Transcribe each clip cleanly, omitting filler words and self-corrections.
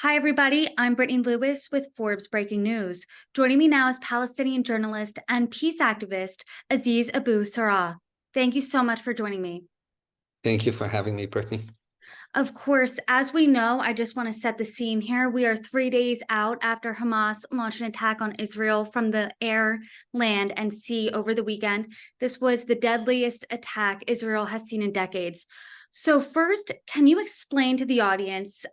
Hi, everybody. I'm Brittany Lewis with Forbes Breaking News. Joining me now is Palestinian journalist and peace activist Aziz Abu Sarah. Thank you so much for joining me. Thank you for having me, Brittany. Of course, as we know, I just want to set the scene here. We are 3 days out after Hamas launched an attack on Israel from the air, land, and sea over the weekend. This was the deadliest attack Israel has seen in decades. So first, can you explain to the audience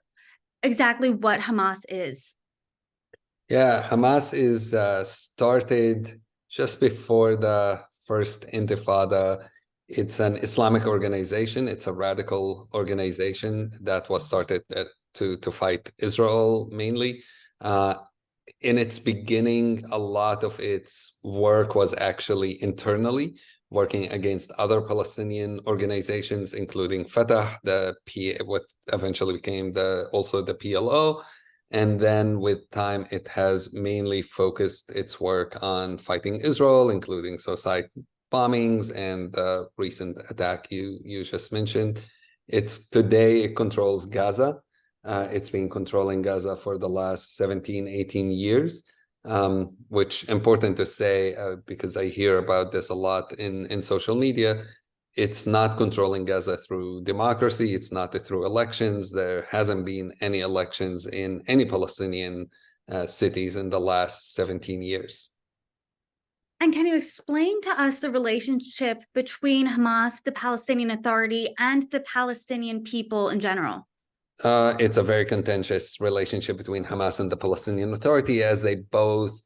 exactly what Hamas is? Yeah, Hamas is started just before the first Intifada. It's an Islamic organization. It's a radical organization that was started to fight Israel mainly. Uh, in its beginning, a lot of its work was actually internally, working against other Palestinian organizations, including Fatah, what eventually became also the PLO. And then with time, it has mainly focused its work on fighting Israel, including suicide bombings and the recent attack you just mentioned. Today it controls Gaza. It's been controlling Gaza for the last 17, 18 years, which important to say because I hear about this a lot in social media. It's not controlling Gaza through democracy. It's not through elections. There hasn't been any elections in any Palestinian cities in the last 17 years. And can you explain to us the relationship between Hamas, the Palestinian Authority, and the Palestinian people in general? It's a very contentious relationship between Hamas and the Palestinian Authority, as they both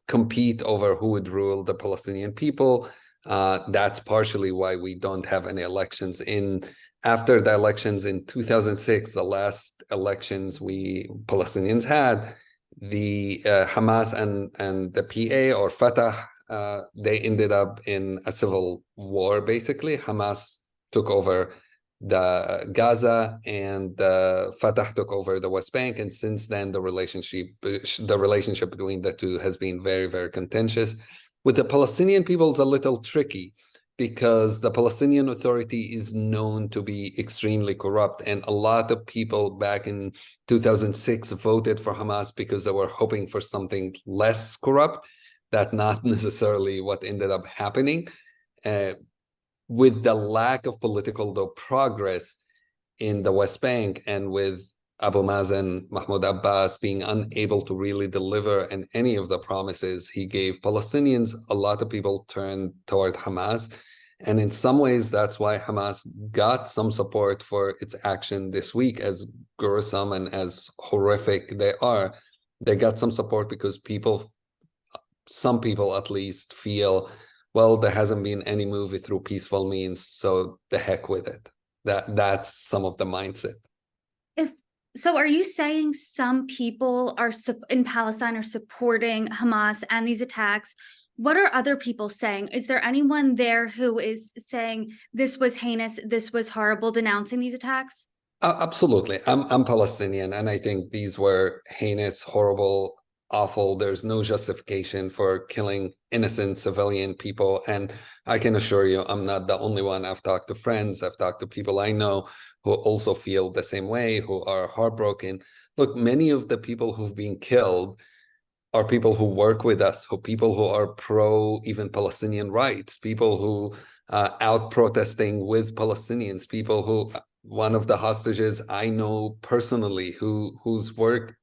compete over who would rule the Palestinian people. That's partially why we don't have any elections. After the elections in 2006, the last elections we Palestinians had, the Hamas and the PA or Fatah, they ended up in a civil war. Basically, Hamas took over the Gaza and Fatah took over the West Bank, and since then the relationship between the two has been very, very contentious. With the Palestinian people, it's a little tricky because the Palestinian Authority is known to be extremely corrupt, and a lot of people back in 2006 voted for Hamas because they were hoping for something less corrupt. That's not necessarily what ended up happening. With the lack of political progress in the West Bank, and with Abu Mazen, Mahmoud Abbas being unable to really deliver in any of the promises he gave Palestinians, a lot of people turned toward Hamas. And in some ways, that's why Hamas got some support for its action this week, as gruesome and as horrific they are. They got some support because some people at least feel, well, there hasn't been any move through peaceful means, so the heck with it. That's some of the mindset. So are you saying some people in Palestine are supporting Hamas and these attacks? What are other people saying? Is there anyone there who is saying this was heinous, this was horrible, denouncing these attacks? Absolutely. I'm Palestinian, and I think these were heinous, horrible, awful. There's no justification for killing innocent civilian people. And I can assure you, I'm not the only one. I've talked to friends, I've talked to people I know who also feel the same way, who are heartbroken. Look, many of the people who've been killed are people who work with us, people who are pro even Palestinian rights, people who out protesting with Palestinians, people who one of the hostages I know personally who's worked,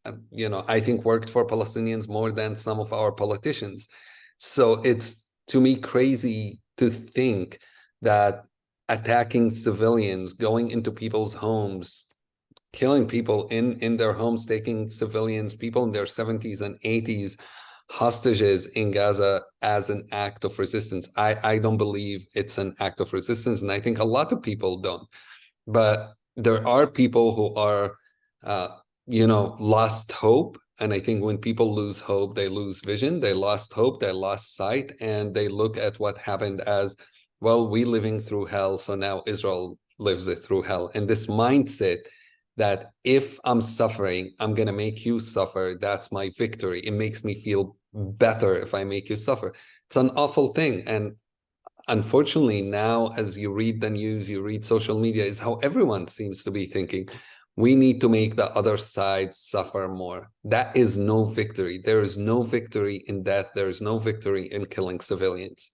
I think worked for Palestinians more than some of our politicians. So it's, to me, crazy to think that attacking civilians, going into people's homes, killing people in their homes, taking civilians, people in their 70s and 80s, hostages in Gaza as an act of resistance. I don't believe it's an act of resistance, and I think a lot of people don't. But there are people who are, lost hope. And I think when people lose hope, they lose vision. They lost hope, they lost sight, and they look at what happened as, well, we living through hell, so now Israel lives it through hell. And this mindset that if I'm suffering, I'm going to make you suffer. That's my victory. It makes me feel better if I make you suffer. It's an awful thing. And unfortunately, now, as you read the news, you read social media, is how everyone seems to be thinking. we need to make the other side suffer more. That is no victory. There is no victory in death. There is no victory in killing civilians.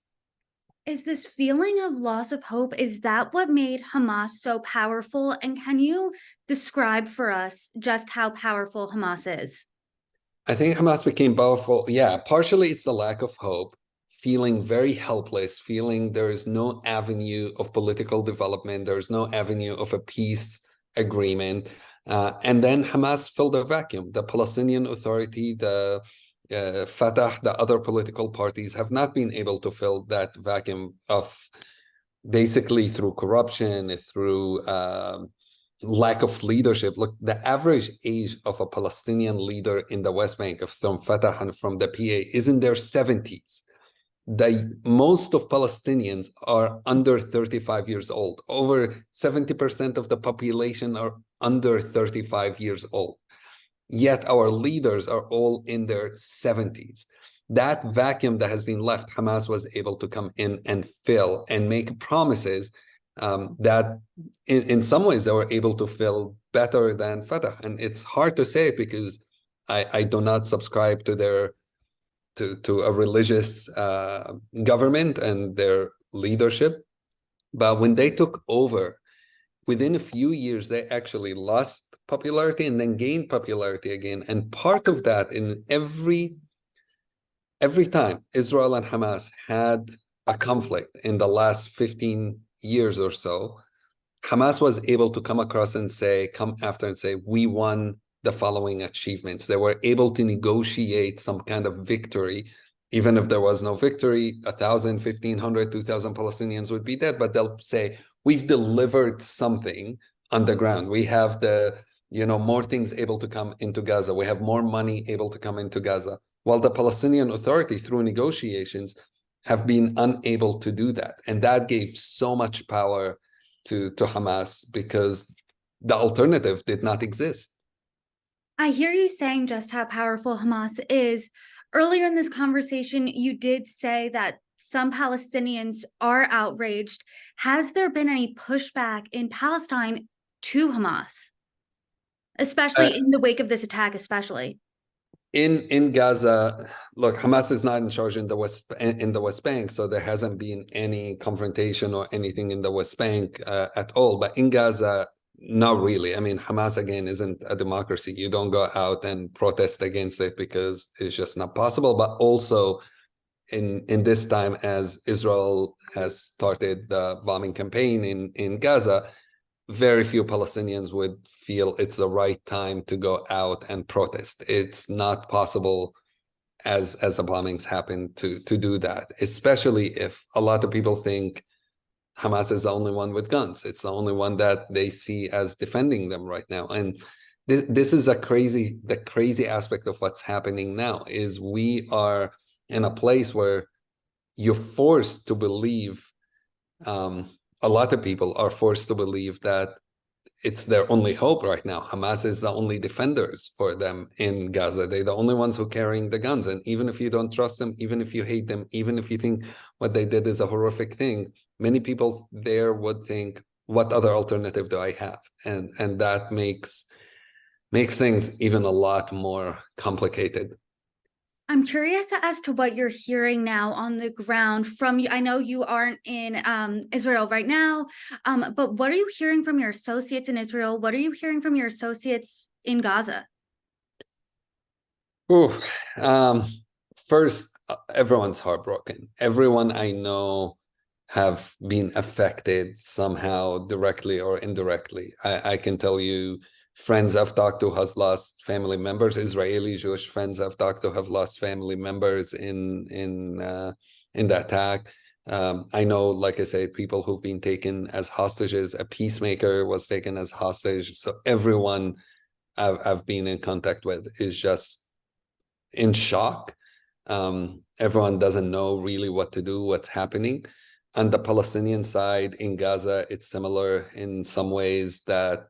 Is this feeling of loss of hope, is that what made Hamas so powerful? And can you describe for us just how powerful Hamas is? I think Hamas became powerful. Yeah, partially it's the lack of hope, feeling very helpless, feeling there is no avenue of political development, there is no avenue of a peace agreement. And then Hamas filled a vacuum. The Palestinian Authority, the Fatah, the other political parties have not been able to fill that vacuum of basically through corruption, through lack of leadership. Look, the average age of a Palestinian leader in the West Bank, from Fatah and from the PA, is in their 70s. Most of Palestinians are under 35 years old. Over 70% of the population are under 35 years old. Yet our leaders are all in their 70s. That vacuum that has been left, Hamas was able to come in and fill and make promises that in some ways they were able to fill better than Fatah. And it's hard to say it because I do not subscribe to their to a religious government and their leadership. But when they took over, within a few years, they actually lost popularity and then gained popularity again. And part of that, in every time Israel and Hamas had a conflict in the last 15 years or so, Hamas was able to come after and say, we won the following achievements. They were able to negotiate some kind of victory. Even if there was no victory, 1,000, 1,500, 2,000 Palestinians would be dead, but they'll say, we've delivered something on the ground. We have more things able to come into Gaza. We have more money able to come into Gaza. While the Palestinian Authority, through negotiations, have been unable to do that. And that gave so much power to Hamas because the alternative did not exist. I hear you saying just how powerful Hamas is. Earlier in this conversation, you did say that some Palestinians are outraged. Has there been any pushback in Palestine to Hamas, especially in the wake of this attack, especially? In Gaza, look, Hamas is not in charge in the West Bank, so there hasn't been any confrontation or anything in the West Bank at all. But in Gaza, not really. I mean, Hamas, again, isn't a democracy. You don't go out and protest against it because it's just not possible. But also, in this time, as Israel has started the bombing campaign in Gaza, very few Palestinians would feel it's the right time to go out and protest. It's not possible as the bombings happen to do that, especially if a lot of people think Hamas is the only one with guns. It's the only one that they see as defending them right now. And this is the crazy aspect of what's happening now is we are in a place where you're forced to believe, a lot of people are forced to believe that it's their only hope right now. Hamas is the only defenders for them in Gaza. They're the only ones who are carrying the guns. And even if you don't trust them, even if you hate them, even if you think what they did is a horrific thing, many people there would think, what other alternative do I have? And that makes things even a lot more complicated. I'm curious as to what you're hearing now on the ground from you. I know you aren't in Israel right now, but what are you hearing from your associates in Israel? What are you hearing from your associates in Gaza? First, everyone's heartbroken. Everyone I know have been affected somehow, directly or indirectly. I can tell you, friends I've talked to has lost family members. Israeli Jewish friends I've talked to have lost family members in the attack. I know, like I said, people who've been taken as hostages. A peacemaker was taken as hostage. So everyone I've been in contact with is just in shock. Everyone doesn't know really what to do, what's happening. On the Palestinian side in Gaza, it's similar in some ways that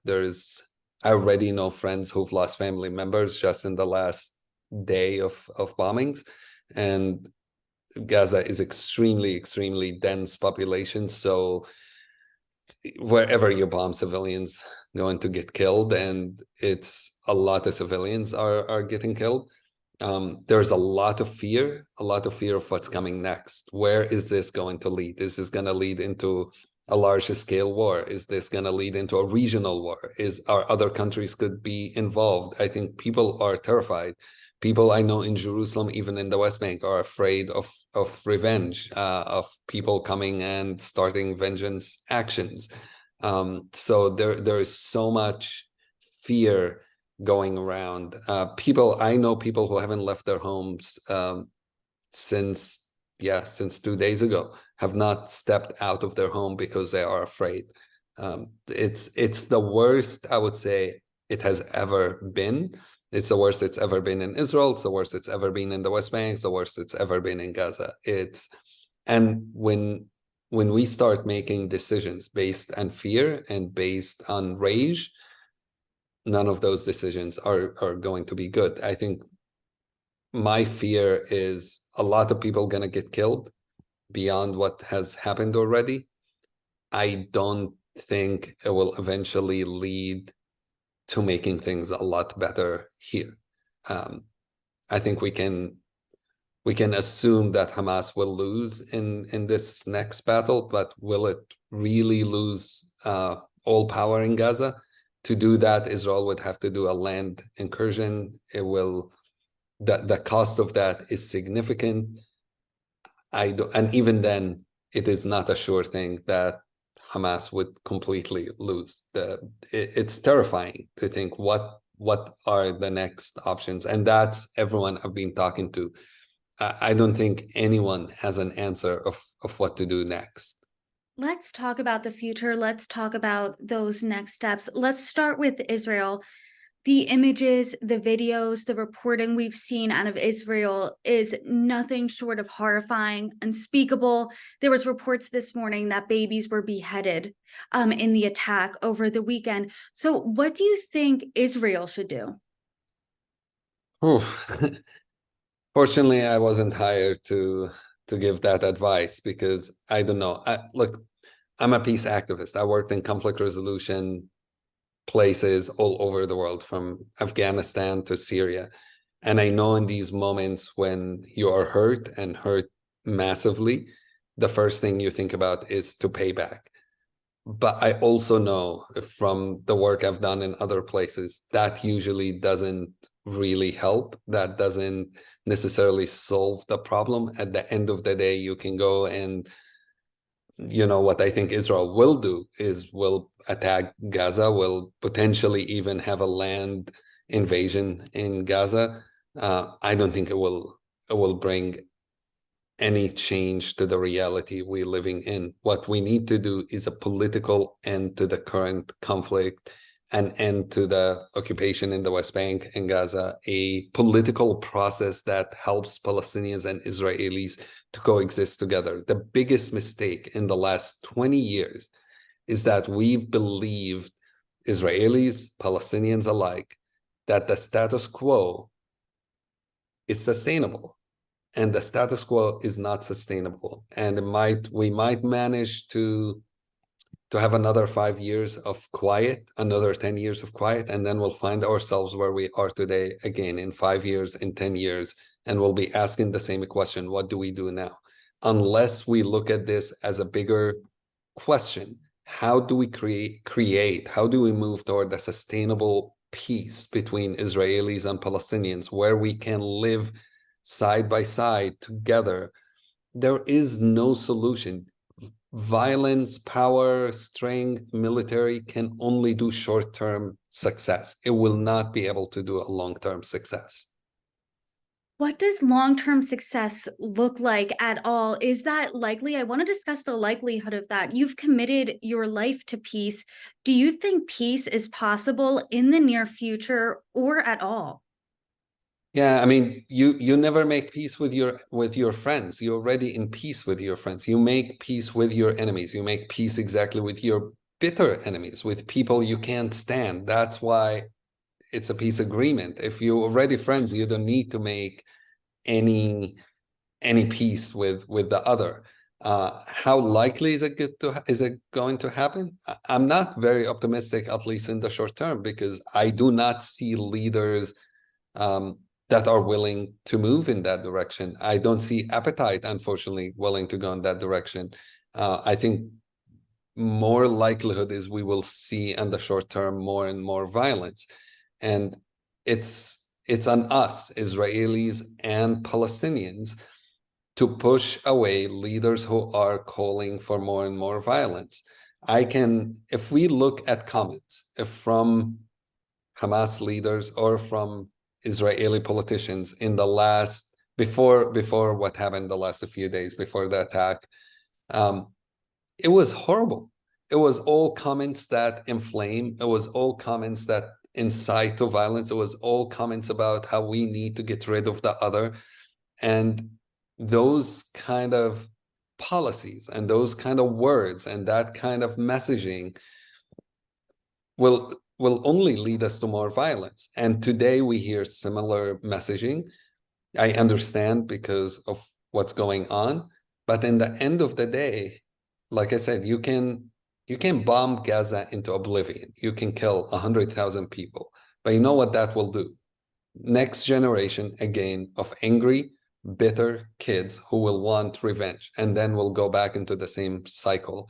I already know friends who've lost family members just in the last day of bombings. And Gaza is extremely, extremely dense population. So wherever you bomb, civilians going to get killed, and it's a lot of civilians are getting killed. There's a lot of fear of what's coming next. Where is this going to lead? Is this going to lead into a large scale war? Is this going to lead into a regional war? Are other countries could be involved? I think people are terrified. People I know in Jerusalem, even in the West Bank, are afraid of revenge, of people coming and starting vengeance actions. So there is so much fear going around. I know people who haven't left their homes since 2 days ago, have not stepped out of their home because they are afraid. It's the worst, I would say, it has ever been. It's the worst it's ever been in Israel. It's the worst it's ever been in the West Bank. It's the worst it's ever been in Gaza. And when we start making decisions based on fear and based on rage, none of those decisions are going to be good. I think my fear is a lot of people going to get killed beyond what has happened already. I don't think it will eventually lead to making things a lot better here. I think we can assume that Hamas will lose in this next battle, but will it really lose all power in Gaza? To do that, Israel would have to do a land incursion. The cost of that is significant. And even then, it is not a sure thing that Hamas would completely lose. It's terrifying to think what are the next options, and that's everyone I've been talking to. I don't think anyone has an answer of what to do next. Let's talk about the future. Let's talk about those next steps. Let's start with Israel. The images, the videos, the reporting we've seen out of Israel is nothing short of horrifying, unspeakable. There was reports this morning that babies were beheaded in the attack over the weekend. So what do you think Israel should do? Fortunately, I wasn't hired to give that advice, because I don't know. Look, I'm a peace activist. I worked in conflict resolution places all over the world, from Afghanistan to Syria. And I know in these moments when you are hurt and hurt massively, the first thing you think about is to pay back. But I also know from the work I've done in other places that usually doesn't really help. That doesn't necessarily solve the problem. At the end of the day, you can go and, what I think Israel will do is will attack Gaza, will potentially even have a land invasion in Gaza. I don't think it will bring any change to the reality we're living in. What we need to do is a political end to the current conflict, an end to the occupation in the West Bank and Gaza, a political process that helps Palestinians and Israelis to coexist together. The biggest mistake in the last 20 years is that we've believed, Israelis, Palestinians alike, that the status quo is sustainable. And the status quo is not sustainable. And we might manage to have another 5 years of quiet, another 10 years of quiet, and then we'll find ourselves where we are today again in 5 years, in 10 years, and we'll be asking the same question: what do we do now? Unless we look at this as a bigger question, how do we create, how do we move toward a sustainable peace between Israelis and Palestinians, where we can live side by side together? There is no solution. Violence, power, strength, military can only do short-term success. It will not be able to do a long-term success. What does long-term success look like at all? Is that likely? I want to discuss the likelihood of that. You've committed your life to peace. Do you think peace is possible in the near future or at all? Yeah, I mean, you never make peace with your friends. You're already in peace with your friends. You make peace with your enemies. You make peace exactly with your bitter enemies, with people you can't stand. That's why it's a peace agreement. If you're already friends, you don't need to make any peace with the other. How likely is it going to happen? I'm not very optimistic, at least in the short term, because I do not see leaders that are willing to move in that direction. I don't see appetite, unfortunately, willing to go in that direction. I think more likelihood is we will see in the short term more and more violence. And it's on us, Israelis and Palestinians, to push away leaders who are calling for more and more violence. If we look at comments from Hamas leaders or from Israeli politicians in the last, before what happened the last few days before the attack, it was horrible. It was all comments that inflame. It was all comments that incite to violence. It was all comments about how we need to get rid of the other. And those kind of policies and those kind of words and that kind of messaging will only lead us to more violence. And today we hear similar messaging. I understand because of what's going on, but in the end of the day, like I said, you can bomb Gaza into oblivion. You can kill 100,000 people, but you know what that will do? Next generation again of angry, bitter kids who will want revenge, and then we'll go back into the same cycle.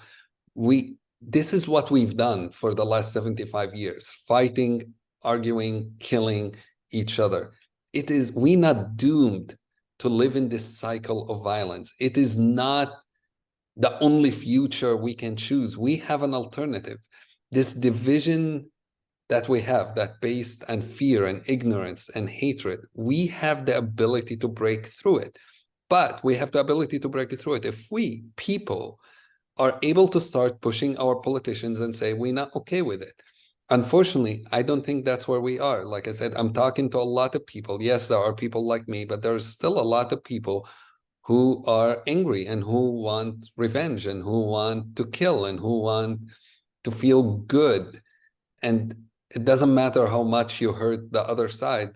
This is what we've done for the last 75 years, fighting, arguing, killing each other. We're not doomed to live in this cycle of violence. It is not the only future we can choose. We have an alternative. This division that we have, that based on fear and ignorance and hatred, we have the ability to break through it. But we have the ability to break through it if we, people, are able to start pushing our politicians and say, we're not okay with it. Unfortunately, I don't think that's where we are. Like I said, I'm talking to a lot of people. Yes, there are people like me, but there's still a lot of people who are angry and who want revenge and who want to kill and who want to feel good. And it doesn't matter how much you hurt the other side,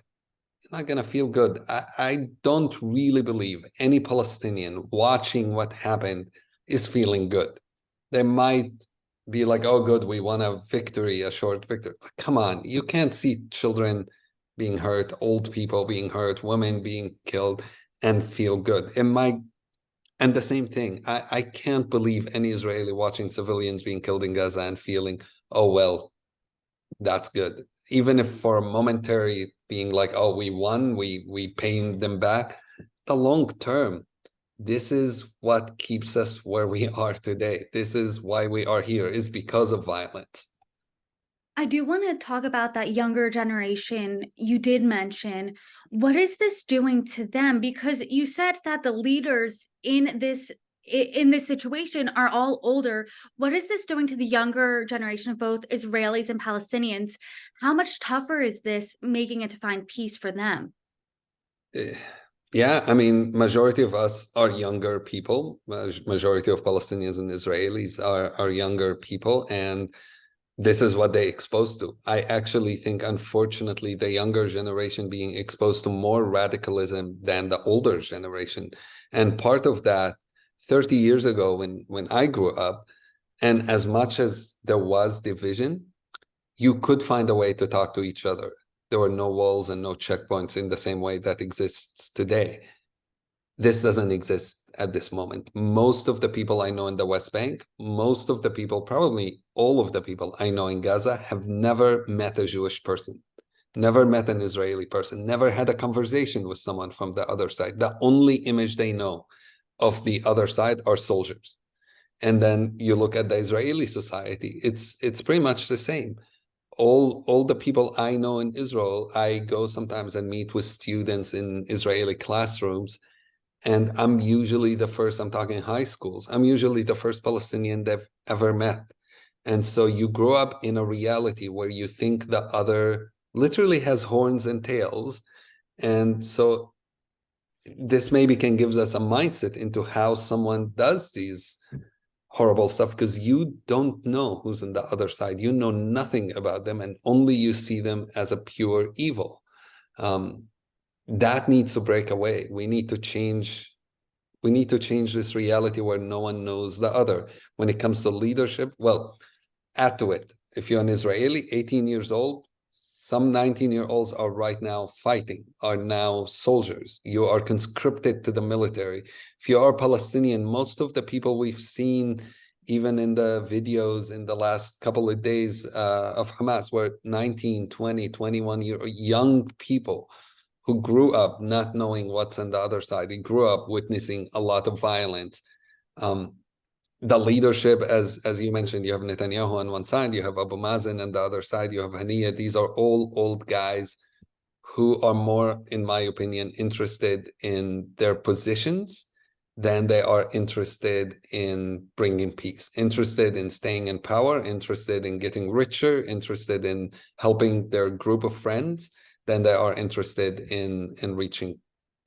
you're not going to feel good. I don't really believe any Palestinian watching what happened is feeling good. They might be like, oh, good, we won a victory, a short victory. But come on, you can't see children being hurt, old people being hurt, women being killed, and feel good. And the same thing, I can't believe any Israeli watching civilians being killed in Gaza and feeling, oh, well, that's good. Even if for a momentary being like, oh, we won, we paying them back, the long term, this is what keeps us where we are today. This is why we are here, is because of violence. I do want to talk about that younger generation you did mention. What is this doing to them? Because you said that the leaders in this situation are all older. What is this doing to the younger generation of both Israelis and Palestinians? How much tougher is this making it to find peace for them? Yeah, I mean, majority of us are younger people. Majority of Palestinians and Israelis are younger people, and this is what they exposed to. I actually think, unfortunately, the younger generation being exposed to more radicalism than the older generation. And part of that, 30 years ago, when I grew up, and as much as there was division, you could find a way to talk to each other. There were no walls and no checkpoints in the same way that exists today. This doesn't exist at this moment. Most of the people I know in the West Bank, most of the people, probably all of the people I know in Gaza, have never met a Jewish person, never met an Israeli person, never had a conversation with someone from the other side. The only image they know of the other side are soldiers. And then you look at the Israeli society, it's pretty much the same. All the people I know in Israel, I go sometimes and meet with students in Israeli classrooms, and I'm talking high schools, I'm usually the first Palestinian they've ever met. And so you grow up in a reality where you think the other literally has horns and tails. And so this maybe can give us a mindset into how someone does these horrible stuff, because you don't know who's on the other side. You know nothing about them, and only you see them as a pure evil. That needs to break away. We need to change We need to change this reality where no one knows the other. When it comes to leadership, well, add to it. If you're an Israeli, 18 years old, some 19-year-olds are right now fighting, are now soldiers. You are conscripted to the military. If you are Palestinian, most of the people we've seen, even in the videos in the last couple of days of Hamas, were 19, 20, 21-year young people who grew up not knowing what's on the other side. They grew up witnessing a lot of violence. The leadership, as you mentioned, you have Netanyahu on one side, you have Abu Mazen on the other side, you have Haniya. These are all old guys who are more, in my opinion, interested in their positions than they are interested in bringing peace, interested in staying in power, interested in getting richer, interested in helping their group of friends, than they are interested in reaching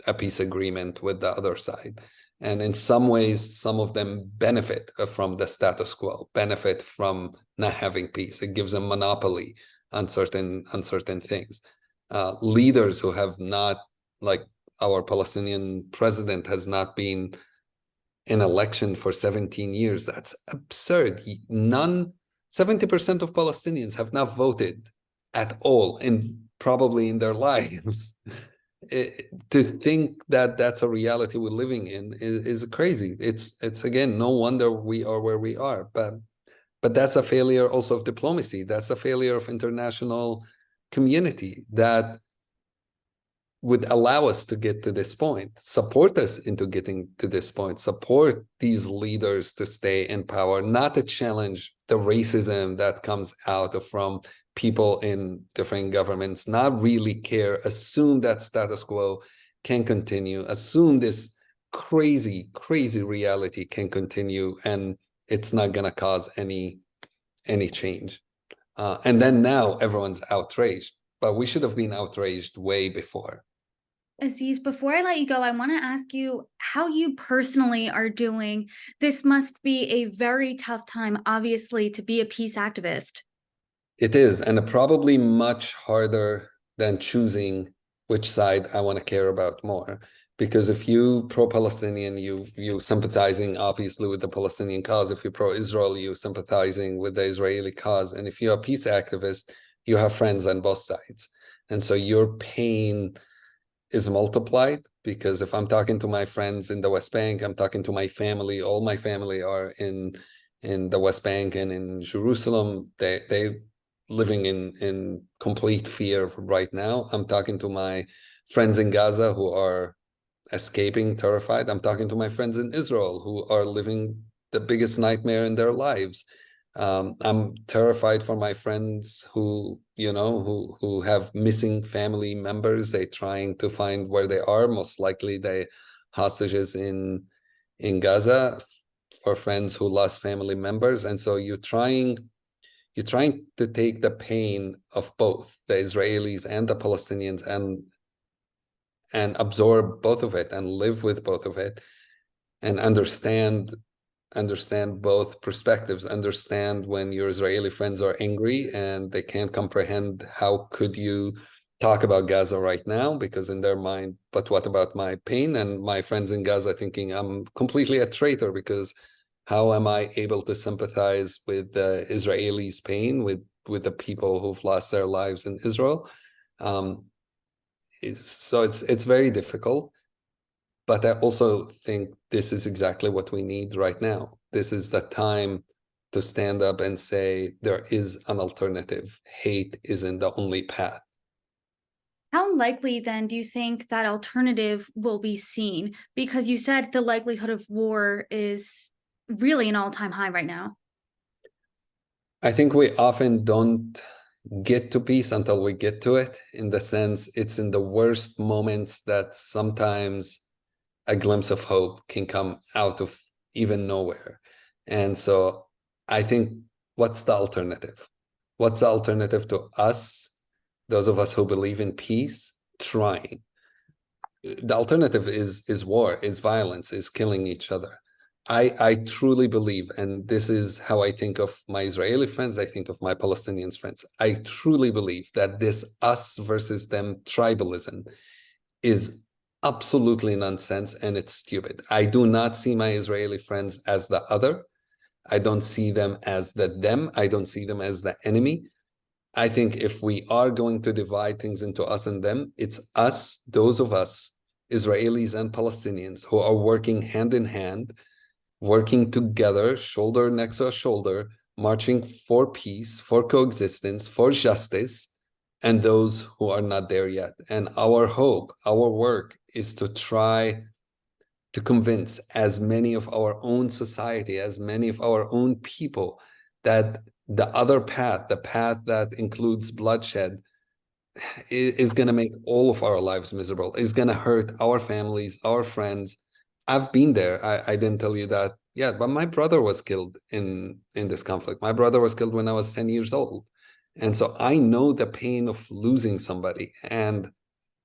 a peace agreement with the other side. And in some ways, some of them benefit from the status quo, benefit from not having peace. It gives them monopoly on certain things. Leaders who have not, like our Palestinian president has not been in election for 17 years. That's absurd. 70% of Palestinians have not voted at all, probably in their lives. To think that that's a reality we're living in is crazy. It's again, no wonder we are where we are. But that's a failure also of diplomacy. That's a failure of international community that would allow us to get to this point, support us into getting to this point, support these leaders to stay in power, not to challenge the racism that comes out from people in different governments, not really care, assume that status quo can continue, assume this crazy reality can continue, and it's not going to cause any change. And then now everyone's outraged, but we should have been outraged way before. Aziz, before I let you go, I want to ask you how you personally are doing. This must be a very tough time, obviously, to be a peace activist. It is, and probably much harder than choosing which side I want to care about more. Because if you pro-Palestinian, you sympathizing obviously with the Palestinian cause. If you're pro-Israel, you sympathizing with the Israeli cause. And if you're a peace activist, you have friends on both sides. And so your pain is multiplied, because if I'm talking to my friends in the West Bank, I'm talking to my family, all my family are in the West Bank and in Jerusalem. They living in complete fear right now. I'm talking to my friends in Gaza who are escaping, terrified. I'm talking to my friends in Israel who are living the biggest nightmare in their lives. I'm terrified for my friends who have missing family members. They're trying to find where they are. Most likely they hostages in Gaza, for friends who lost family members. And so you're trying to take the pain of both the Israelis and the Palestinians and absorb both of it and live with both of it and understand both perspectives, understand when your Israeli friends are angry and they can't comprehend how could you talk about Gaza right now, because in their mind, but what about my pain? And my friends in Gaza thinking I'm completely a traitor, because how am I able to sympathize with the Israelis' pain, with the people who've lost their lives in Israel? So it's very difficult. But I also think this is exactly what we need right now. This is the time to stand up and say there is an alternative. Hate isn't the only path. How likely then do you think that alternative will be seen? Because you said the likelihood of war is really an all-time high right now. I think we often don't get to peace until we get to it, in the sense it's in the worst moments that sometimes a glimpse of hope can come out of even nowhere. And so I think, what's the alternative? What's the alternative to us, those of us who believe in peace, trying? The alternative is war, is violence, is killing each other. I truly believe, and this is how I think of my Israeli friends, I think of my Palestinian friends, I truly believe that this us versus them tribalism is absolutely nonsense and it's stupid. I do not see my Israeli friends as the other. I don't see them as the them. I don't see them as the enemy. I think if we are going to divide things into us and them, it's us, those of us, Israelis and Palestinians, who are working hand in hand, working together, shoulder next to shoulder, marching for peace, for coexistence, for justice, and those who are not there yet. And our hope, our work is to try to convince as many of our own society, as many of our own people, that the other path, the path that includes bloodshed, is going to make all of our lives miserable, is going to hurt our families, our friends. I've been there. I didn't tell you that yet, but my brother was killed in this conflict. My brother was killed when I was 10 years old. And so I know the pain of losing somebody. And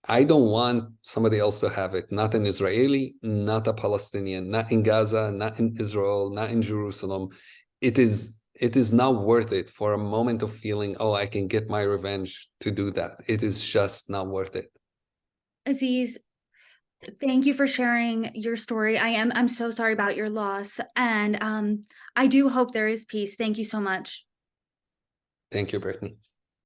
I don't want somebody else to have it, not an Israeli, not a Palestinian, not in Gaza, not in Israel, not in Jerusalem. It is not worth it for a moment of feeling, oh, I can get my revenge to do that. It is just not worth it. Aziz, thank you for sharing your story. I'm so sorry about your loss. And I do hope there is peace. Thank you so much. Thank you, Brittany.